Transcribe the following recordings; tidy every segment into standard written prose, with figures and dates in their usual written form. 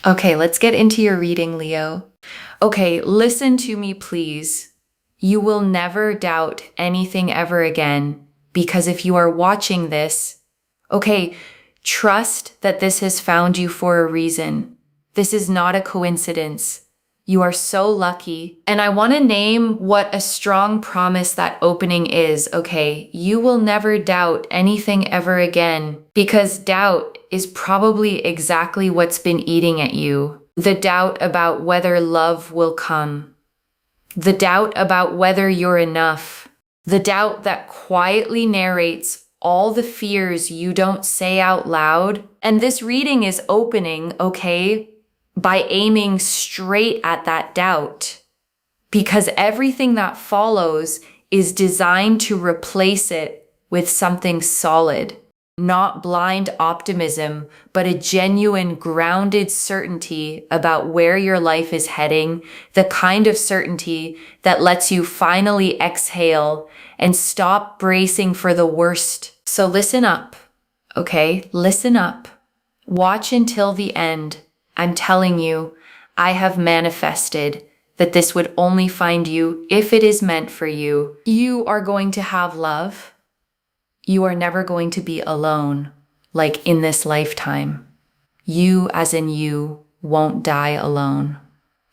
Okay, let's get into your reading, Leo. Okay, listen to me, please. You will never doubt anything ever again, because if you are watching this, okay, trust that this has found you for a reason. This is not a coincidence. You are so lucky. And I want to name what a strong promise that opening is, okay? You will never doubt anything ever again, because doubt is probably exactly what's been eating at you. The doubt about whether love will come. The doubt about whether you're enough. The doubt that quietly narrates all the fears you don't say out loud. And this reading is opening, okay, by aiming straight at that doubt, because everything that follows is designed to replace it with something solid. Not blind optimism, but a genuine, grounded certainty about where your life is heading, the kind of certainty that lets you finally exhale and stop bracing for the worst. So listen up, okay? Listen up. Watch until the end. I'm telling you, I have manifested that this would only find you if it is meant for you. You are going to have love. You are never going to be alone, like in this lifetime. You, as in you, won't die alone.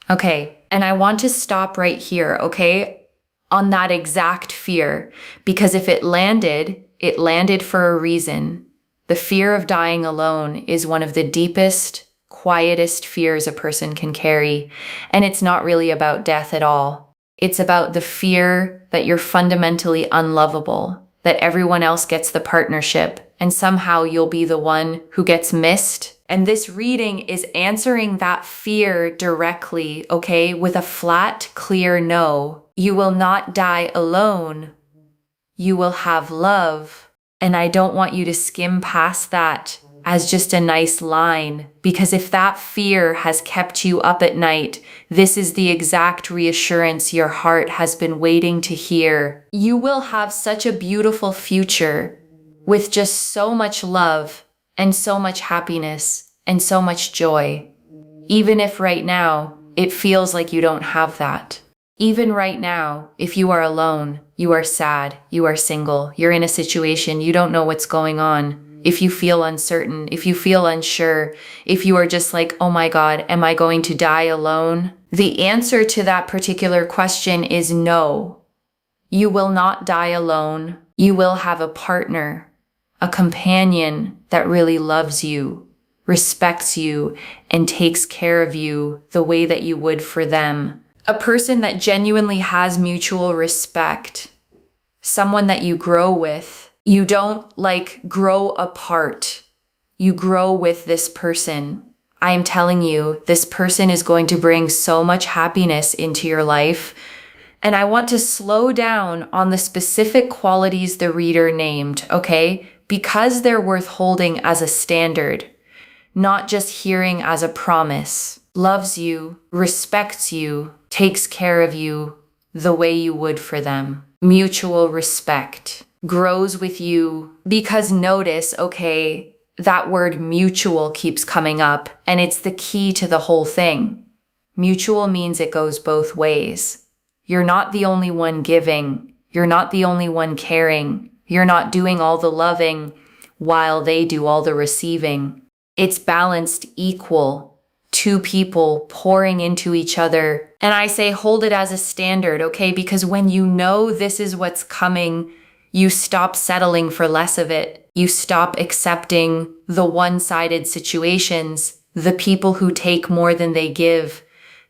Okay, and I want to stop right here, okay, on that exact fear, because if it landed for a reason. The fear of dying alone is one of the deepest, quietest fears a person can carry, and it's not really about death at all. It's about the fear that you're fundamentally unlovable, that everyone else gets the partnership, and somehow you'll be the one who gets missed. And this reading is answering that fear directly, okay, with a flat, clear no. You will not die alone. You will have love. And I don't want you to skim past that as just a nice line, because if that fear has kept you up at night, this is the exact reassurance your heart has been waiting to hear. You will have such a beautiful future with just so much love and so much happiness and so much joy. Even if right now it feels like you don't have that. Even right now, if you are alone, you are sad, you are single, you're in a situation, you don't know what's going on. If you feel uncertain, if you feel unsure, if you are just like, oh my God, am I going to die alone? The answer to that particular question is no. You will not die alone. You will have a partner, a companion that really loves you, respects you, and takes care of you the way that you would for them. A person that genuinely has mutual respect. Someone that you grow with. You don't grow apart. You grow with this person. I am telling you, this person is going to bring so much happiness into your life. And I want to slow down on the specific qualities the reader named, okay? Because they're worth holding as a standard, not just hearing as a promise. Loves you, respects you, takes care of you the way you would for them. Mutual respect. Grows with you, because notice, okay, that word mutual keeps coming up, and it's the key to the whole thing. Mutual means it goes both ways. You're not the only one giving. You're not the only one caring. You're not doing all the loving while they do all the receiving. It's balanced, equal. Two people pouring into each other. And I say hold it as a standard, okay? Because when you know this is what's coming, you stop settling for less of it. You stop accepting the one-sided situations, the people who take more than they give,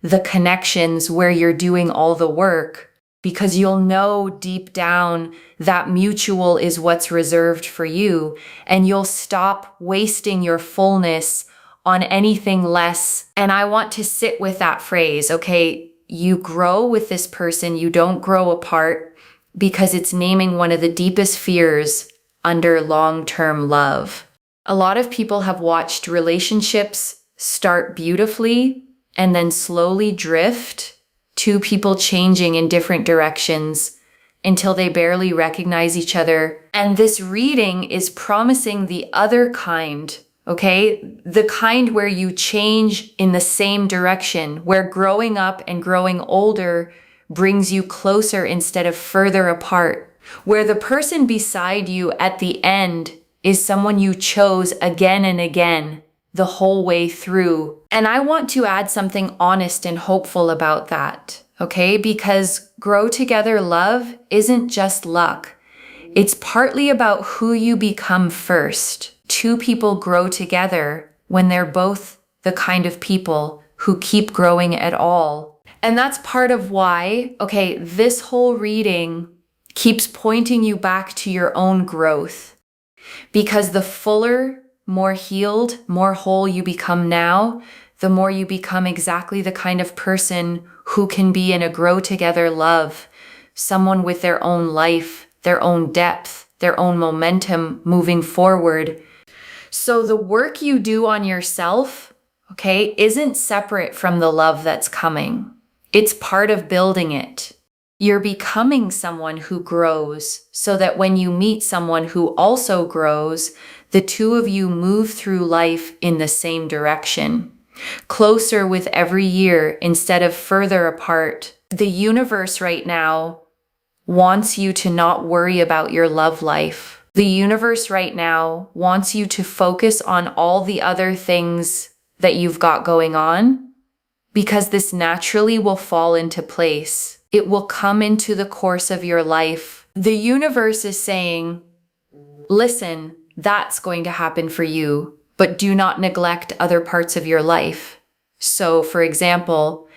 the connections where you're doing all the work, because you'll know deep down that mutual is what's reserved for you, and you'll stop wasting your fullness on anything less. And I want to sit with that phrase, okay? You grow with this person, you don't grow apart, because it's naming one of the deepest fears under long-term love. A lot of people have watched relationships start beautifully and then slowly drift, two people changing in different directions until they barely recognize each other. And this reading is promising the other kind okay? The kind where you change in the same direction, where growing up and growing older brings you closer instead of further apart, where the person beside you at the end is someone you chose again and again the whole way through. And I want to add something honest and hopeful about that, okay? Because grow together love isn't just luck. It's partly about who you become first. Two people grow together when they're both the kind of people who keep growing at all. And that's part of why, okay, this whole reading keeps pointing you back to your own growth. Because the fuller, more healed, more whole you become now, the more you become exactly the kind of person who can be in a grow together love, someone with their own life, their own depth, their own momentum moving forward. So the work you do on yourself, okay, isn't separate from the love that's coming. It's part of building it. You're becoming someone who grows so that when you meet someone who also grows, the two of you move through life in the same direction, closer with every year instead of further apart. The universe right now wants you to not worry about your love life. The universe right now wants you to focus on all the other things that you've got going on, because this naturally will fall into place. It will come into the course of your life. The universe is saying, listen, that's going to happen for you, but do not neglect other parts of your life. So, for example,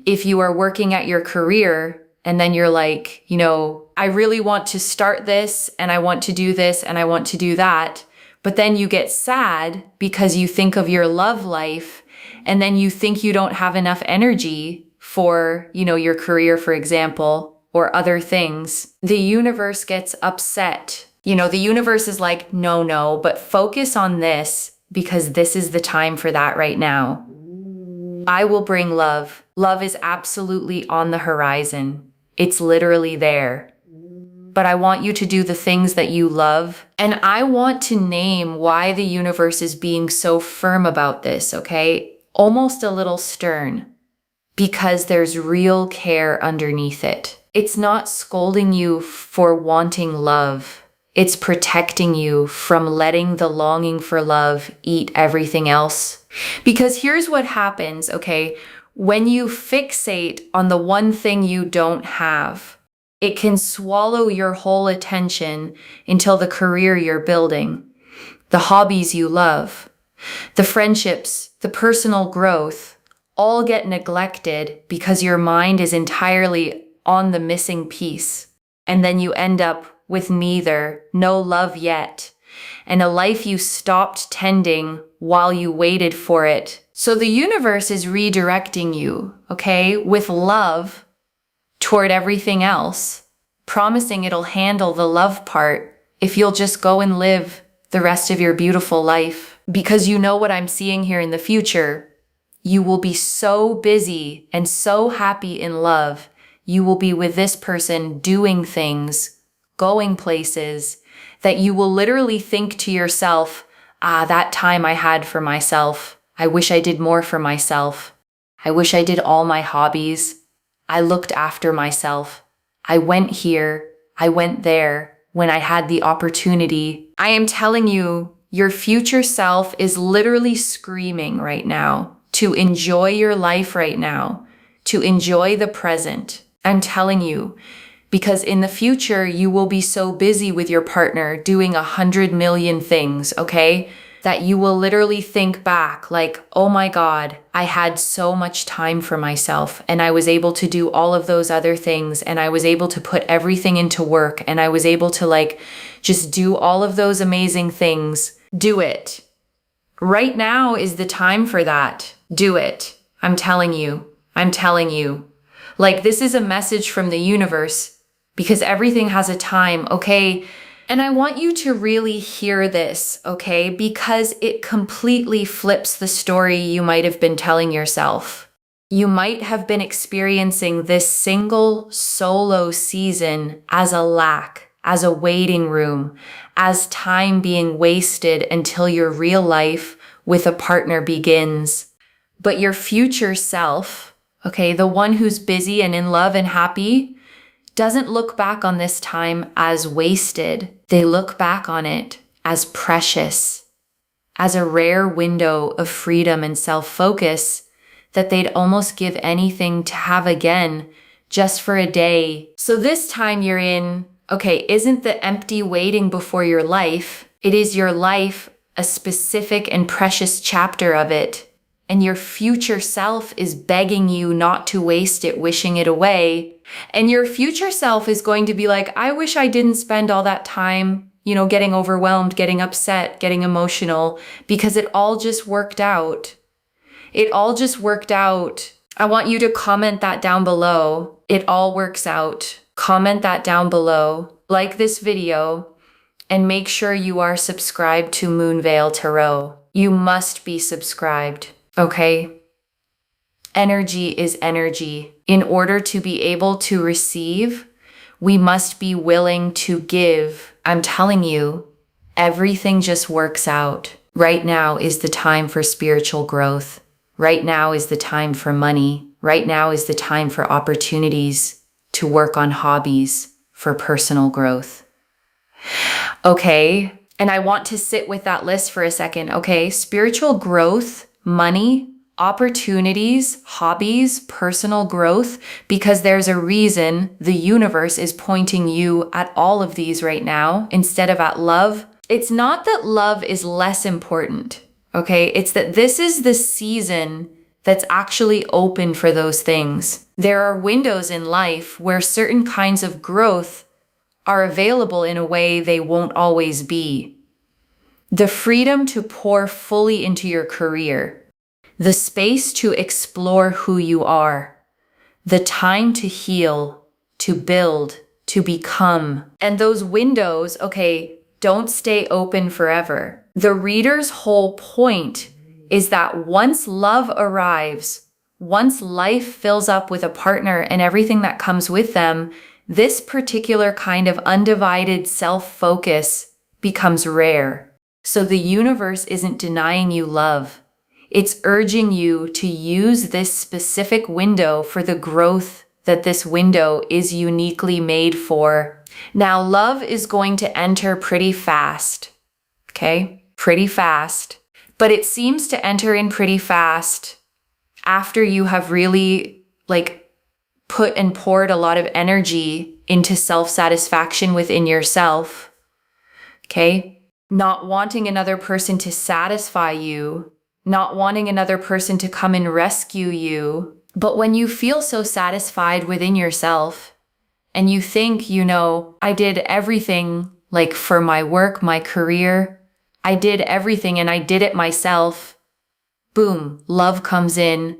if you are working at your career and then you're like, I really want to start this and I want to do this and I want to do that, but then you get sad because you think of your love life and then you think you don't have enough energy for, your career, for example, or other things. The universe gets upset. The universe is like, no, but focus on this because this is the time for that right now. I will bring love. Love is absolutely on the horizon. It's literally there. But I want you to do the things that you love. And I want to name why the universe is being so firm about this, okay? Almost a little stern. Because there's real care underneath it. It's not scolding you for wanting love. It's protecting you from letting the longing for love eat everything else. Because here's what happens, okay? When you fixate on the one thing you don't have, it can swallow your whole attention until the career you're building, the hobbies you love, the friendships, the personal growth, all get neglected because your mind is entirely on the missing piece. And then you end up with neither, no love yet, and a life you stopped tending while you waited for it. So the universe is redirecting you, okay, with love toward everything else, promising it'll handle the love part if you'll just go and live the rest of your beautiful life. Because you know what I'm seeing here in the future. You will be so busy and so happy in love. You will be with this person doing things, going places, that you will literally think to yourself, that time I had for myself. I wish I did more for myself. I wish I did all my hobbies. I looked after myself. I went here. I went there when I had the opportunity. I am telling you, your future self is literally screaming right now to enjoy your life right now, to enjoy the present. I'm telling you, because in the future, you will be so busy with your partner doing 100 million things, okay? That you will literally think back like, oh my God, I had so much time for myself and I was able to do all of those other things and I was able to put everything into work and I was able to just do all of those amazing things. Do it. Right now is the time for that. Do it. I'm telling you. I'm telling you. This is a message from the universe because everything has a time, okay? And I want you to really hear this, okay? Because it completely flips the story you might have been telling yourself. You might have been experiencing this single solo season as a lack, as a waiting room, as time being wasted until your real life with a partner begins. But your future self, okay, the one who's busy and in love and happy, doesn't look back on this time as wasted. They look back on it as precious, as a rare window of freedom and self-focus that they'd almost give anything to have again just for a day. So this time you're in, okay, isn't the empty waiting before your life. It is your life, a specific and precious chapter of it. And your future self is begging you not to waste it, wishing it away. And your future self is going to be like, I wish I didn't spend all that time, getting overwhelmed, getting upset, getting emotional, because it all just worked out. It all just worked out. I want you to comment that down below. It all works out. Comment that down below. Like this video and make sure you are subscribed to Moonveil Tarot. You must be subscribed, okay? Energy is energy. In order to be able to receive, we must be willing to give. I'm telling you, everything just works out. Right now is the time for spiritual growth. Right now is the time for money. Right now is the time for opportunities to work on hobbies for personal growth. Okay, and I want to sit with that list for a second, okay? Spiritual growth, money, opportunities, hobbies, personal growth, because there's a reason the universe is pointing you at all of these right now instead of at love. It's not that love is less important, okay? It's that this is the season that's actually open for those things. There are windows in life where certain kinds of growth are available in a way they won't always be. The freedom to pour fully into your career, the space to explore who you are, the time to heal, to build, to become. And those windows, okay, don't stay open forever. The reader's whole point is that once love arrives, once life fills up with a partner and everything that comes with them, this particular kind of undivided self-focus becomes rare. So the universe isn't denying you love. It's urging you to use this specific window for the growth that this window is uniquely made for. Now, love is going to enter pretty fast, okay? Pretty fast. But it seems to enter in pretty fast after you have really put and poured a lot of energy into self-satisfaction within yourself, okay? Not wanting another person to satisfy you, not wanting another person to come and rescue you. But when you feel so satisfied within yourself and you think, I did everything for my work, my career, I did everything and I did it myself, boom, love comes in.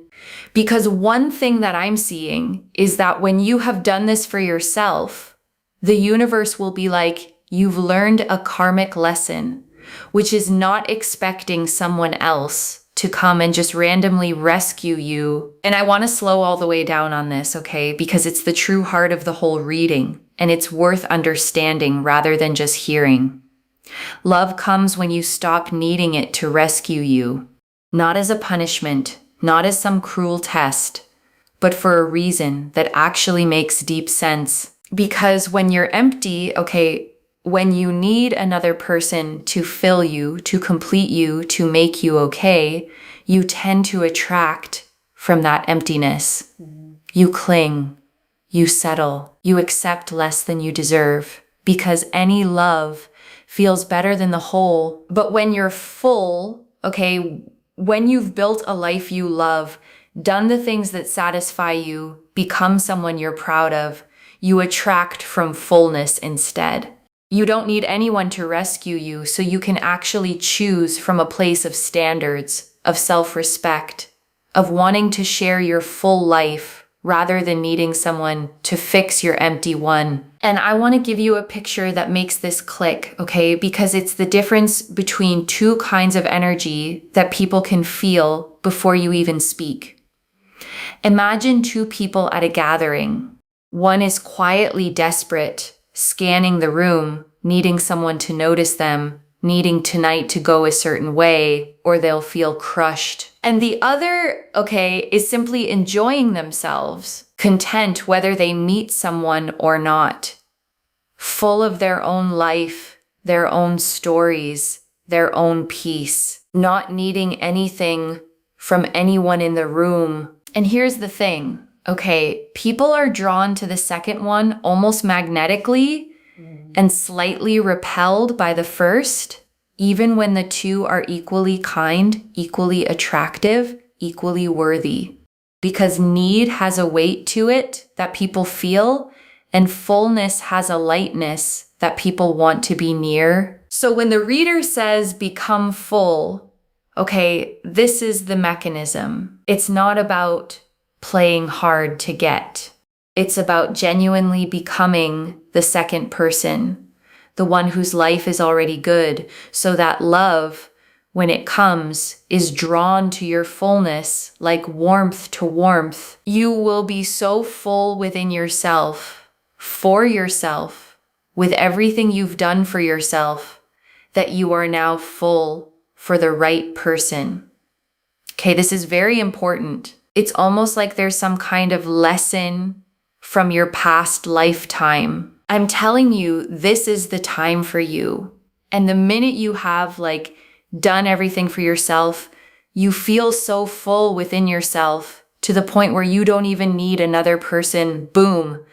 Because one thing that I'm seeing is that when you have done this for yourself, the universe will be like, you've learned a karmic lesson, which is not expecting someone else to come and just randomly rescue you. And I want to slow all the way down on this, okay? Because it's the true heart of the whole reading, and it's worth understanding rather than just hearing. Love comes when you stop needing it to rescue you, not as a punishment, not as some cruel test, but for a reason that actually makes deep sense. Because when you're empty, okay, when you need another person to fill you, to complete you, to make you okay, you tend to attract from that emptiness. You cling, you settle, you accept less than you deserve, because any love feels better than the whole. But when you're full, okay, when you've built a life you love, done the things that satisfy you, become someone you're proud of, you attract from fullness instead. You don't need anyone to rescue you, so you can actually choose from a place of standards, of self-respect, of wanting to share your full life rather than needing someone to fix your empty one. And I want to give you a picture that makes this click, okay? Because it's the difference between two kinds of energy that people can feel before you even speak. Imagine two people at a gathering. One is quietly desperate, scanning the room, needing someone to notice them, needing tonight to go a certain way, or they'll feel crushed. And the other, is simply enjoying themselves, content whether they meet someone or not, full of their own life, their own stories, their own peace, not needing anything from anyone in the room. And here's the thing, people are drawn to the second one almost magnetically and slightly repelled by the first, even when the two are equally kind, equally attractive, equally worthy. Because need has a weight to it that people feel, and fullness has a lightness that people want to be near. So when the reader says become full, this is the mechanism. It's not about playing hard to get. It's about genuinely becoming the second person, the one whose life is already good, so that love, when it comes, is drawn to your fullness like warmth to warmth. You will be so full within yourself, for yourself, with everything you've done for yourself, that you are now full for the right person. This is very important. It's almost like there's some kind of lesson from your past lifetime. I'm telling you, this is the time for you. And the minute you have done everything for yourself, you feel so full within yourself to the point where you don't even need another person. Boom,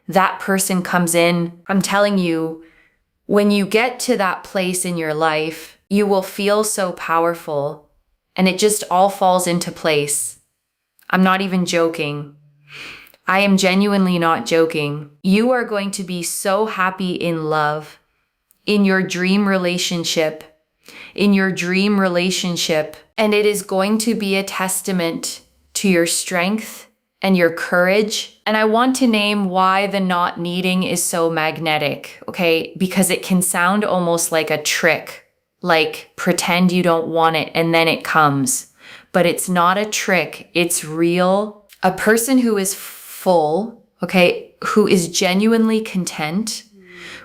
that person comes in. I'm telling you, when you get to that place in your life, you will feel so powerful and it just all falls into place. I'm not even joking. I am genuinely not joking. You are going to be so happy in love, in your dream relationship, and it is going to be a testament to your strength and your courage. And I want to name why the not needing is so magnetic, because it can sound almost like a trick, like pretend you don't want it and then it comes. But it's not a trick, it's real. A person who is full, who is genuinely content,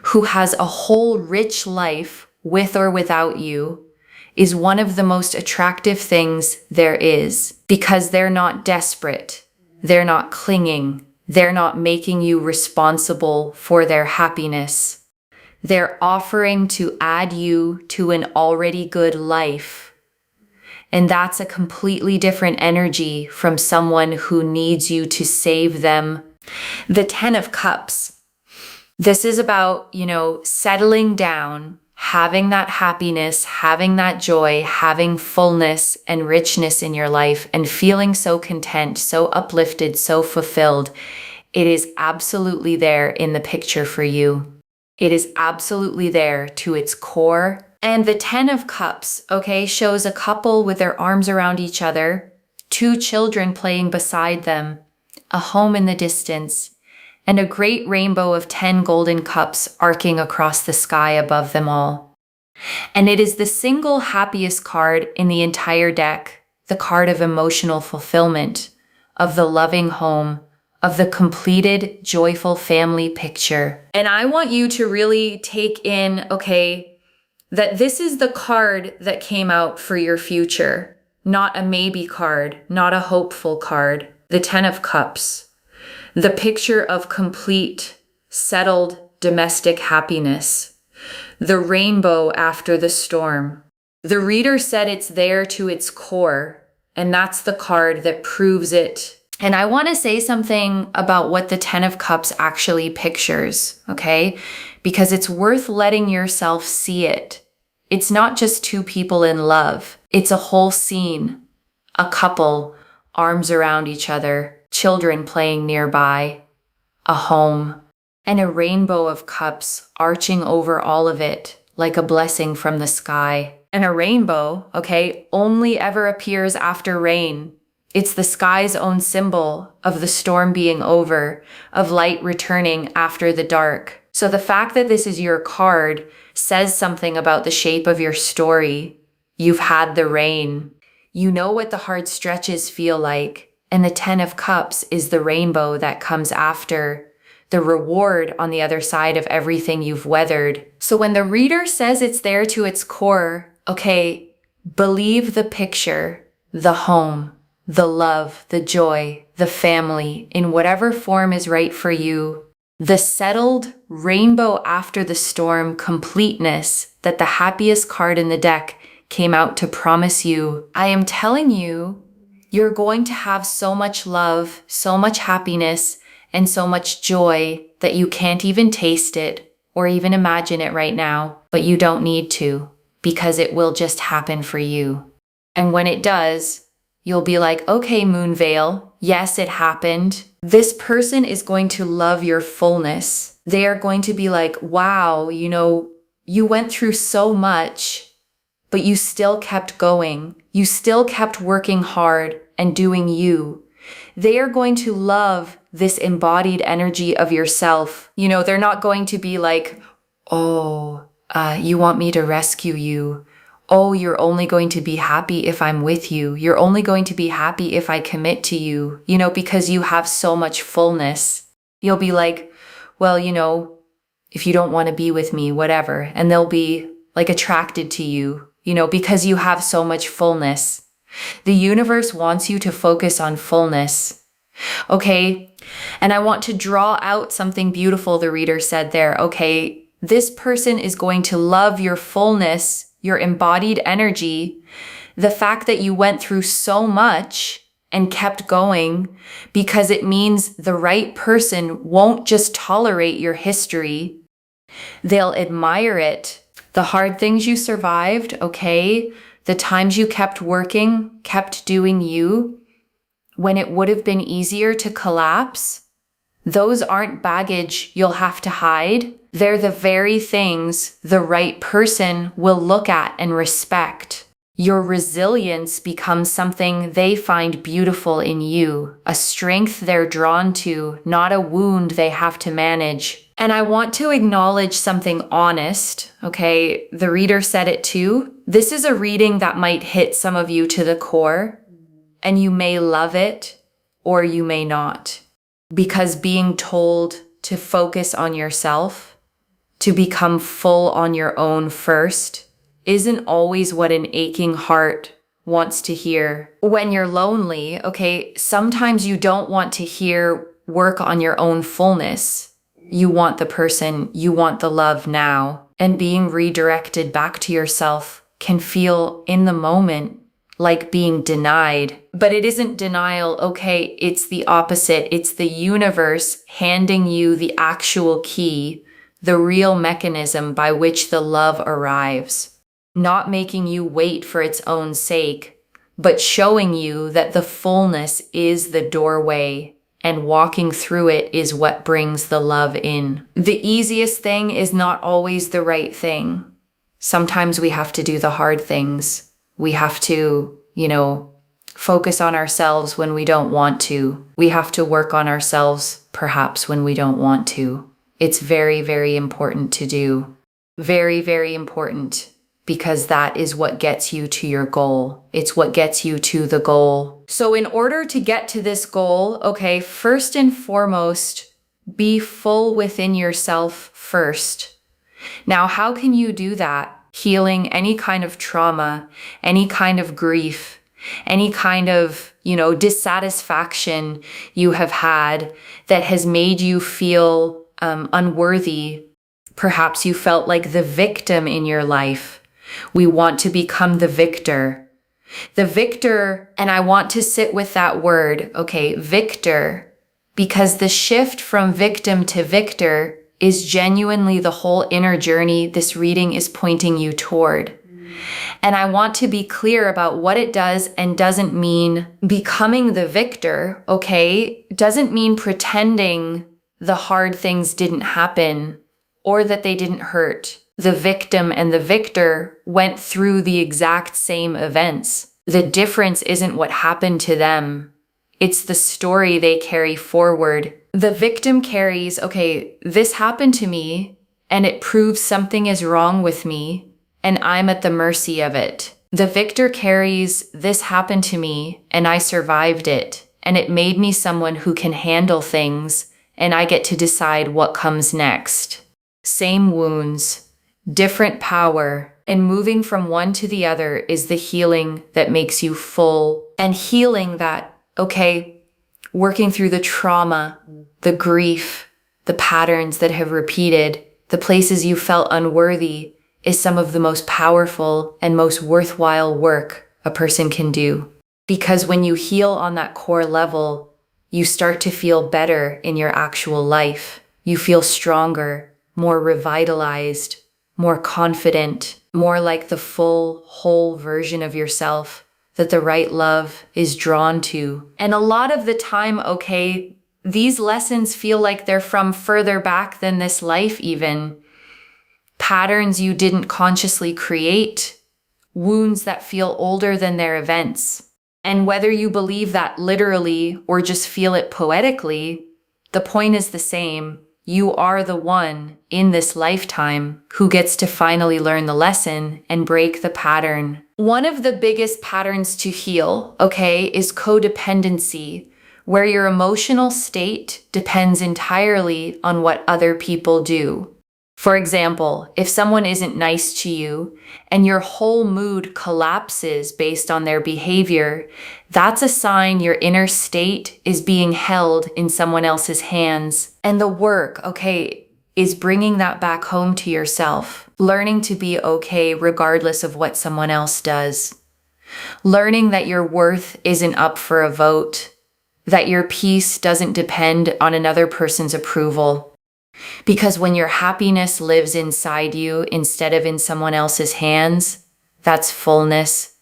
who has a whole rich life with or without you, is one of the most attractive things there is, because they're not desperate, they're not clinging, they're not making you responsible for their happiness. They're offering to add you to an already good life. And that's a completely different energy from someone who needs you to save them. The 10 of Cups. This is about, settling down, having that happiness, having that joy, having fullness and richness in your life, and feeling so content, so uplifted, so fulfilled. It is absolutely there in the picture for you. It is absolutely there to its core. And the 10 of Cups, shows a couple with their arms around each other, 2 children playing beside them, a home in the distance, and a great rainbow of 10 golden cups arcing across the sky above them all. And it is the single happiest card in the entire deck, the card of emotional fulfillment, of the loving home, of the completed, joyful family picture. And I want you to really take in, that this is the card that came out for your future, not a maybe card, not a hopeful card. The 10 of Cups, the picture of complete, settled domestic happiness, the rainbow after the storm. The reader said it's there to its core, and that's the card that proves it. And I want to say something about what the 10 of Cups actually pictures, because it's worth letting yourself see it. It's not just 2 people in love. It's a whole scene, a couple, arms around each other, children playing nearby, a home, and a rainbow of cups arching over all of it like a blessing from the sky. And a rainbow, only ever appears after rain. It's the sky's own symbol of the storm being over, of light returning after the dark. So the fact that this is your card says something about the shape of your story. You've had the rain. You know what the hard stretches feel like. And the 10 of Cups is the rainbow that comes after the reward on the other side of everything you've weathered. So when the reader says it's there to its core, okay, believe the picture, the home, the love, the joy, the family, in whatever form is right for you, the settled rainbow after the storm completeness that the happiest card in the deck came out to promise you. I am telling you, you're going to have so much love, so much happiness, and so much joy that you can't even taste it or even imagine it right now, but you don't need to, because it will just happen for you. And when it does, you'll be like, okay, Moonveil, yes, it happened. This person is going to love your fullness. They are going to be like, wow, you went through so much, but you still kept going. You still kept working hard and doing you. They are going to love this embodied energy of yourself. They're not going to be like, oh, you want me to rescue you. Oh, you're only going to be happy if I'm with you. You're only going to be happy if I commit to you, because you have so much fullness. You'll be like, well, if you don't want to be with me, whatever. And they'll be like attracted to you, because you have so much fullness. The universe wants you to focus on fullness. Okay. And I want to draw out something beautiful the reader said there. Okay. This person is going to love your fullness, your embodied energy, the fact that you went through so much and kept going, because it means the right person won't just tolerate your history. They'll admire it. The hard things you survived, okay? The times you kept working, kept doing you, when it would have been easier to collapse, those aren't baggage you'll have to hide. They're the very things the right person will look at and respect. Your resilience becomes something they find beautiful in you, a strength they're drawn to, not a wound they have to manage. And I want to acknowledge something honest, okay? The reader said it too. This is a reading that might hit some of you to the core, and you may love it or you may not. Because being told to focus on yourself, to become full on your own first, isn't always what an aching heart wants to hear. When you're lonely, okay, sometimes you don't want to hear work on your own fullness. You want the person, you want the love now. And being redirected back to yourself can feel in the moment like being denied. But it isn't denial, okay, it's the opposite. It's the universe handing you the actual key, the real mechanism by which the love arrives. Not making you wait for its own sake, but showing you that the fullness is the doorway, and walking through it is what brings the love in. The easiest thing is not always the right thing. Sometimes we have to do the hard things. We have to, focus on ourselves when we don't want to. We have to work on ourselves, perhaps, when we don't want to. It's very, very important to do. Very, very important. Because that is what gets you to your goal. It's what gets you to the goal. So in order to get to this goal, okay, first and foremost, be full within yourself first. Now, how can you do that? Healing any kind of trauma, any kind of grief, any kind of, dissatisfaction you have had that has made you feel unworthy. Perhaps you felt like the victim in your life. We want to become the victor. The victor, and I want to sit with that word, okay, victor, because the shift from victim to victor is genuinely the whole inner journey this reading is pointing you toward. And I want to be clear about what it does and doesn't mean becoming the victor, okay? Doesn't mean pretending the hard things didn't happen or that they didn't hurt. The victim and the victor went through the exact same events. The difference isn't what happened to them. It's the story they carry forward. The victim carries, okay, this happened to me and it proves something is wrong with me and I'm at the mercy of it. The victor carries, this happened to me and I survived it and it made me someone who can handle things and I get to decide what comes next. Same wounds, different power, and moving from one to the other is the healing that makes you full. And healing that, okay, working through the trauma, the grief, the patterns that have repeated, the places you felt unworthy, is some of the most powerful and most worthwhile work a person can do. Because when you heal on that core level, you start to feel better in your actual life. You feel stronger, more revitalized, more confident, more like the full, whole version of yourself that the right love is drawn to. And a lot of the time, okay, these lessons feel like they're from further back than this life even. Patterns you didn't consciously create, wounds that feel older than their events. And whether you believe that literally or just feel it poetically, the point is the same. You are the one in this lifetime who gets to finally learn the lesson and break the pattern. One of the biggest patterns to heal, okay, is codependency, where your emotional state depends entirely on what other people do. For example, if someone isn't nice to you and your whole mood collapses based on their behavior, that's a sign your inner state is being held in someone else's hands. And the work, okay, is bringing that back home to yourself, learning to be okay regardless of what someone else does, learning that your worth isn't up for a vote, that your peace doesn't depend on another person's approval. Because when your happiness lives inside you instead of in someone else's hands, that's fullness.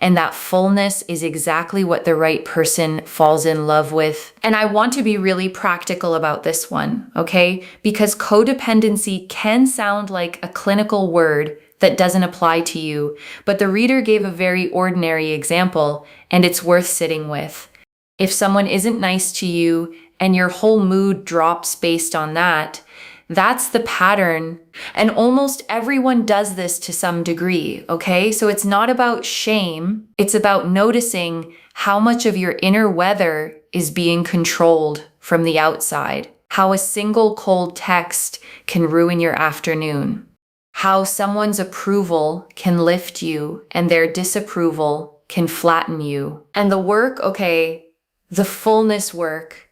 And that fullness is exactly what the right person falls in love with. And I want to be really practical about this one, okay? Because codependency can sound like a clinical word that doesn't apply to you, but the reader gave a very ordinary example, and it's worth sitting with. If someone isn't nice to you and your whole mood drops based on that, that's the pattern. And almost everyone does this to some degree, okay? So it's not about shame. It's about noticing how much of your inner weather is being controlled from the outside. How a single cold text can ruin your afternoon. How someone's approval can lift you and their disapproval can flatten you. And the work, okay, the fullness work,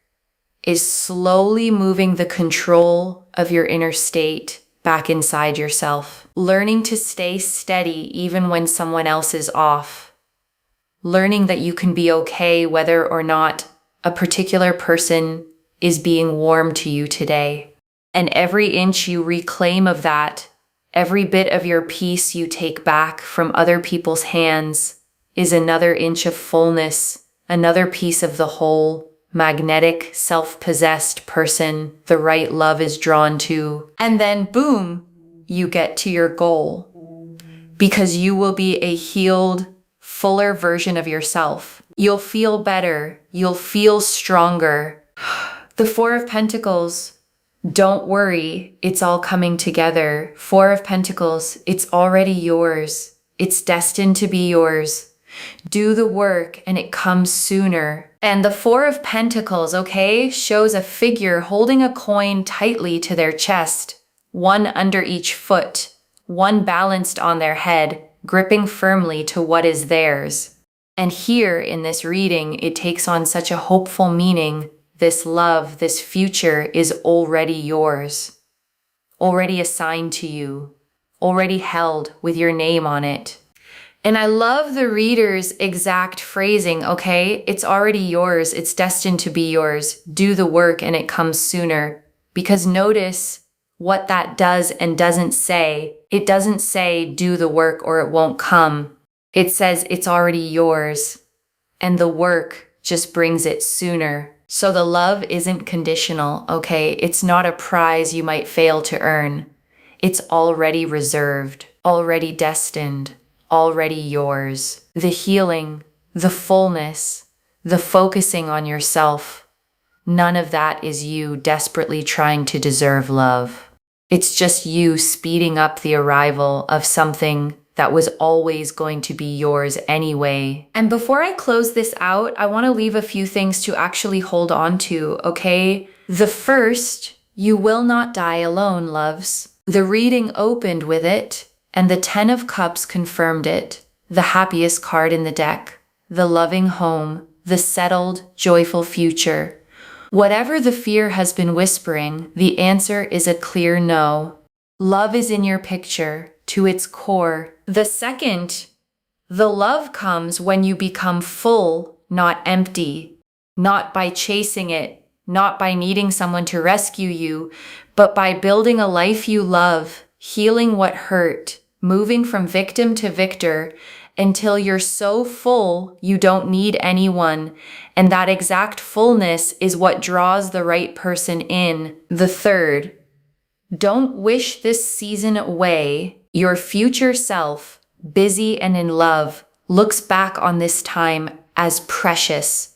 is slowly moving the control of your inner state back inside yourself. Learning to stay steady even when someone else is off. Learning that you can be okay whether or not a particular person is being warm to you today. And every inch you reclaim of that, every bit of your peace you take back from other people's hands, is another inch of fullness, another piece of the whole, magnetic, self-possessed person the right love is drawn to. And then boom, you get to your goal. Because you will be a healed, fuller version of yourself. You'll feel better. You'll feel stronger. The Four of Pentacles. Don't worry, it's all coming together. Four of Pentacles, it's already yours. It's destined to be yours. Do the work and it comes sooner. And the Four of Pentacles, okay, shows a figure holding a coin tightly to their chest, one under each foot, one balanced on their head, gripping firmly to what is theirs. And here in this reading, it takes on such a hopeful meaning. This love, this future is already yours, already assigned to you, already held with your name on it. And I love the reader's exact phrasing, okay? It's already yours. It's destined to be yours. Do the work and it comes sooner. Because notice what that does and doesn't say. It doesn't say do the work or it won't come. It says it's already yours. And the work just brings it sooner. So the love isn't conditional, okay? It's not a prize you might fail to earn. It's already reserved, already destined. Already yours. The healing, the fullness, the focusing on yourself, none of that is you desperately trying to deserve love. It's just you speeding up the arrival of something that was always going to be yours anyway. And before I close this out, I want to leave a few things to actually hold on to, okay? The first, you will not die alone, loves. The reading opened with it, and the Ten of Cups confirmed it, the happiest card in the deck, the loving home, the settled, joyful future. Whatever the fear has been whispering, the answer is a clear no. Love is in your picture, to its core. The second, the love comes when you become full, not empty, not by chasing it, not by needing someone to rescue you, but by building a life you love, healing what hurt, moving from victim to victor, until you're so full you don't need anyone, and that exact fullness is what draws the right person in. The third, don't wish this season away. Your future self, busy and in love, looks back on this time as precious,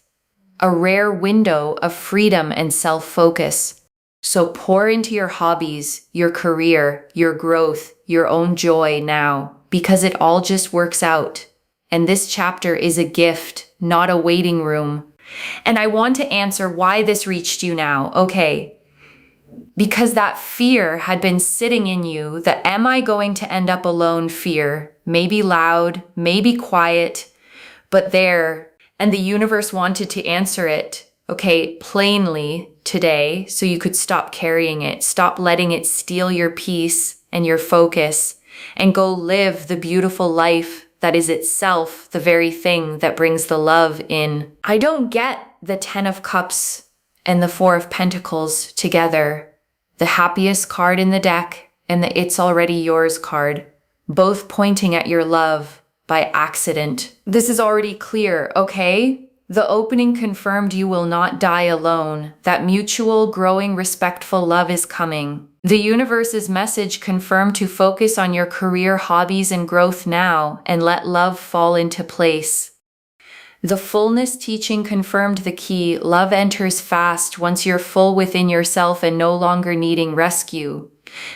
a rare window of freedom and self-focus. So pour into your hobbies, your career, your growth, your own joy now, because it all just works out. And this chapter is a gift, not a waiting room. And I want to answer why this reached you now. Okay, because that fear had been sitting in you, the am I going to end up alone fear, maybe loud, maybe quiet, but there, and the universe wanted to answer it, okay, plainly today, so you could stop carrying it, stop letting it steal your peace and your focus, and go live the beautiful life that is itself the very thing that brings the love in. I don't get the Ten of Cups and the Four of Pentacles together, the happiest card in the deck and the It's Already Yours card, both pointing at your love by accident. This is already clear, okay? The opening confirmed you will not die alone. That mutual, growing, respectful love is coming. The universe's message confirmed to focus on your career, hobbies, and growth now, and let love fall into place. The fullness teaching confirmed the key. Love enters fast once you're full within yourself and no longer needing rescue.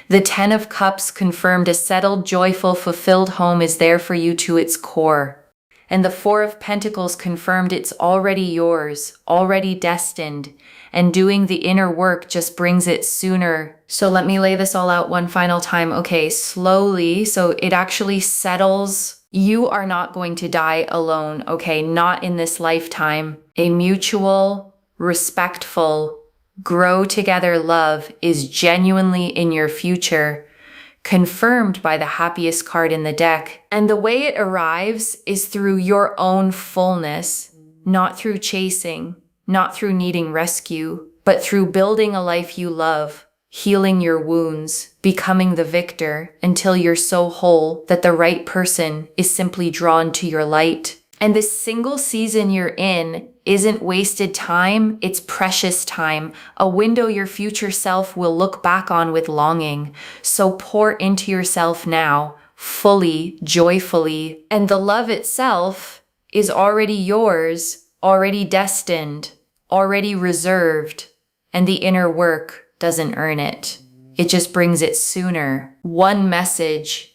The Ten of Cups confirmed a settled, joyful, fulfilled home is there for you to its core. And the Four of Pentacles confirmed it's already yours, already destined, and doing the inner work just brings it sooner. So let me lay this all out one final time. Okay, slowly, so it actually settles. You are not going to die alone, okay? Not in this lifetime. A mutual, respectful, grow together love is genuinely in your future, confirmed by the happiest card in the deck. And the way it arrives is through your own fullness, not through chasing, not through needing rescue, but through building a life you love, healing your wounds, becoming the victor until you're so whole that the right person is simply drawn to your light. And this single season you're in isn't wasted time, it's precious time, a window your future self will look back on with longing. So pour into yourself now, fully, joyfully, and the love itself is already yours, already destined, already reserved, and the inner work doesn't earn it. It just brings it sooner. One message: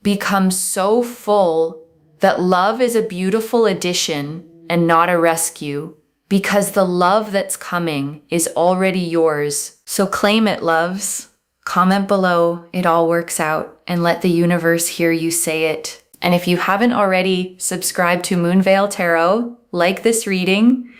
become so full that love is a beautiful addition and not a rescue, because the love that's coming is already yours. So claim it, loves. Comment below, it all works out, and let the universe hear you say it. And if you haven't already, subscribe to Moonveil Tarot, like this reading,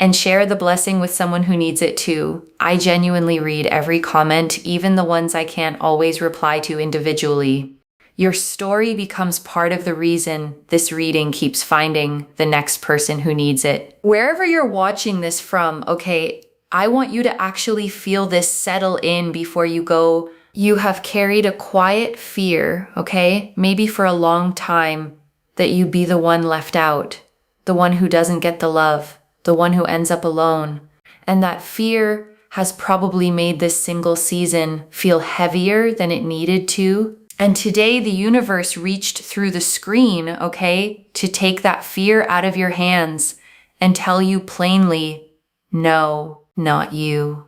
and share the blessing with someone who needs it too. I genuinely read every comment, even the ones I can't always reply to individually. Your story becomes part of the reason this reading keeps finding the next person who needs it. Wherever you're watching this from, okay, I want you to actually feel this settle in before you go. You have carried a quiet fear, okay, maybe for a long time, that you be the one left out, the one who doesn't get the love, the one who ends up alone. And that fear has probably made this single season feel heavier than it needed to. And today the universe reached through the screen, okay, to take that fear out of your hands and tell you plainly, no, not you.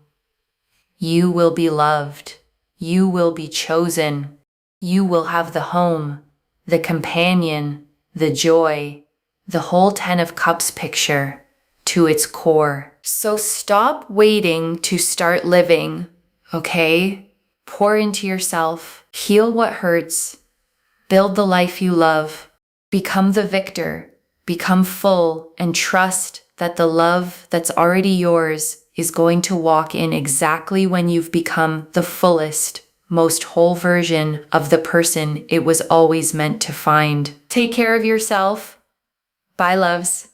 You will be loved. You will be chosen. You will have the home, the companion, the joy, the whole Ten of Cups picture. to its core. So stop waiting to start living, okay? Pour into yourself, heal what hurts, build the life you love, become the victor, become full, and trust that the love that's already yours is going to walk in exactly when you've become the fullest, most whole version of the person it was always meant to find. Take care of yourself. Bye, loves.